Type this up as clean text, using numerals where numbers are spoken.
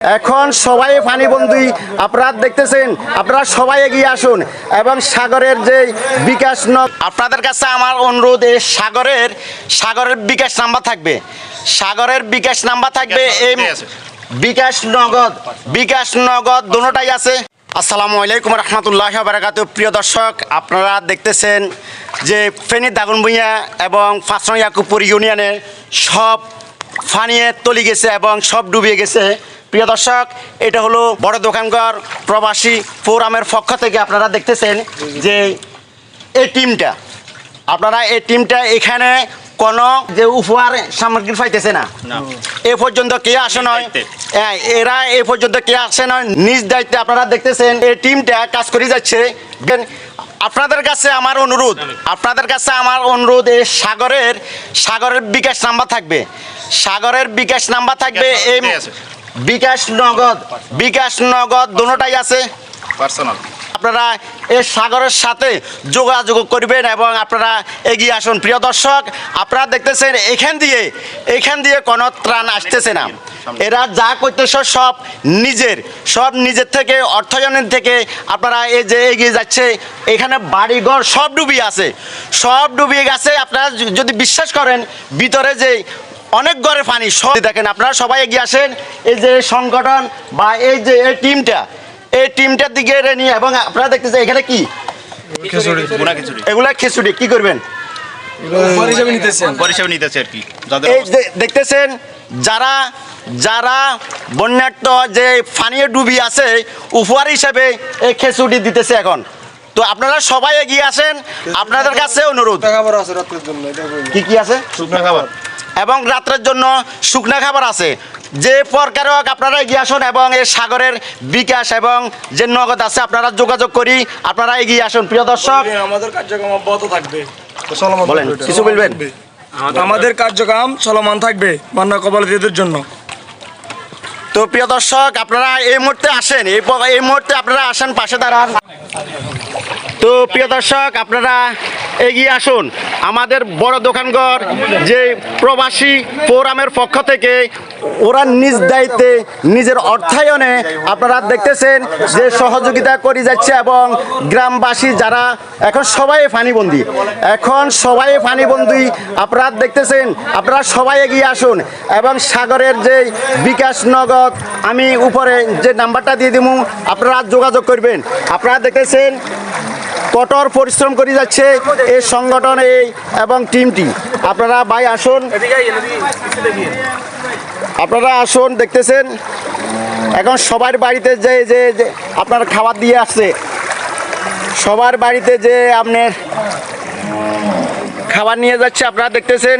এখন সবাই পানিবন্দী আপনারা দেখতেছেন, আপনারা সবাই এগিয়ে আসুন এবং সাগরের যে বিকাশ আপনাদের কাছে আমার অনুরোধ, এই সাগরের বিকাশ নাম্বার থাকবে, সাগরের বিকাশ নাম্বার থাকবে, এই বিকাশ নগদ দুটোটাই আছে। আসসালামু আলাইকুম রহমতুল্লাহি ওয়া বারাকাতুহু। প্রিয় দর্শক, আপনারা দেখতেছেন যে ফেনীর দাগনভূঞা এবং ৫ নং ইয়াকুবপুর ইউনিয়নে সব ফানিয়ে তলি গেছে এবং সব ডুবিয়ে গেছে। প্রিয় দর্শক, এটা হলো বড় দোকানঘর প্রবাসী ফোরামের পক্ষ থেকে আপনারা দেখতেছেন যে এই টিমটা এখানে কোনো যে উপহার সামগ্রী পাইতেছে না, এ পর্যন্ত কে আসে নয়, এরা এ পর্যন্ত কে আসে নয়, নিজ দায়িত্বে আপনারা দেখতেছেন এই টিমটা কাজ করে যাচ্ছে। আপনাদের কাছে আমার অনুরোধ, এই সাগরের বিকাশ নাম্বার থাকবে, সাগরের বিকাশ নাম্বার থাকবে, এই বিকাশ নগদ দুটোটাই আছে পার্সোনাল। আপনারা এই সাগরের সাথে যোগাযোগ করবেন এবং আপনারা এগিয়ে আসুন। প্রিয় দর্শক, আপনারা দেখতেছেন এখান দিয়ে কোনো ত্রাণ আসতেছে না, এরা যা করতেছে সব নিজের থেকে অর্থায়নের থেকে আপনারা এই যে এগিয়ে যাচ্ছে। এখানে বাড়িঘর সব ডুবিয়ে গেছে। আপনারা যদি বিশ্বাস করেন, ভিতরে যে অনেক ঘরে পানি সব দেখেন। আপনারা সবাই এগিয়ে আসেন, এই যে সংগঠন বা এই যে এই টিমটার দিকে নিয়ে। এবং আপনারা দেখতেছেন এখানে কি এগুলা খিচুড়ি কি করবেন দেখতেছেন, যারা বন্যার্থ যে পানিয়ে ডুবি আছে উপহার হিসেবে এই খিচুড়ি দিতেছে এখন। তো আপনারা সবাই এগিয়ে আসেন, আপনাদের কাছে অনুরোধ। কি আছে? শুকনা খাবার এবং রাত্রের জন্য শুকনা খাবার আছে। যে প্রকার হোক আপনারা এগিয়ে আসুন এবং এই সাগরের বিকাশ এবং যে নগদ আছে আপনারা যোগাযোগ করি, আপনারা এগিয়ে আসুন। প্রিয় দর্শক, আমাদের কার্যক্রম অব্যাহত থাকবে, বলেন কিছু বলবেন। আমাদের কার্যক্রম চলমান থাকবে বন্যা কবলিতদের জন্য। তো প্রিয় দর্শক, আপনারা এই মুহূর্তে আসেন, এই মুহূর্তে আপনারা আসেন, পাশে দাঁড়ান। তো প্রিয় দর্শক, আপনারা এগিয়ে আসুন। আমাদের বড় দোকানঘর যে প্রবাসী ফোরামের পক্ষ থেকে ওরা নিজ দায়িত্বে নিজের অর্থায়নে আপনারা দেখতেছেন যে সহযোগিতা করে যাচ্ছে এবং গ্রামবাসী যারা এখন সবাই পানিবন্দী আপনারা দেখতেছেন, আপনারা সবাই এগিয়ে আসুন এবং সাগরের যে বিকাশ নগদ আমি উপরে যে নাম্বারটা দিয়ে দিব, আপনারা যোগাযোগ করবেন। আপনারা দেখতেছেন কঠোর পরিশ্রম করে যাচ্ছে এই সংগঠন এবং টিমটি। আপনারা ভাই আসুন, দেখতেছেন এখন সবার বাড়িতে যে আপনার খাবার দিয়ে আসছে, সবার বাড়িতে যে আপনার খাবার নিয়ে যাচ্ছে, আপনারা দেখতেছেন।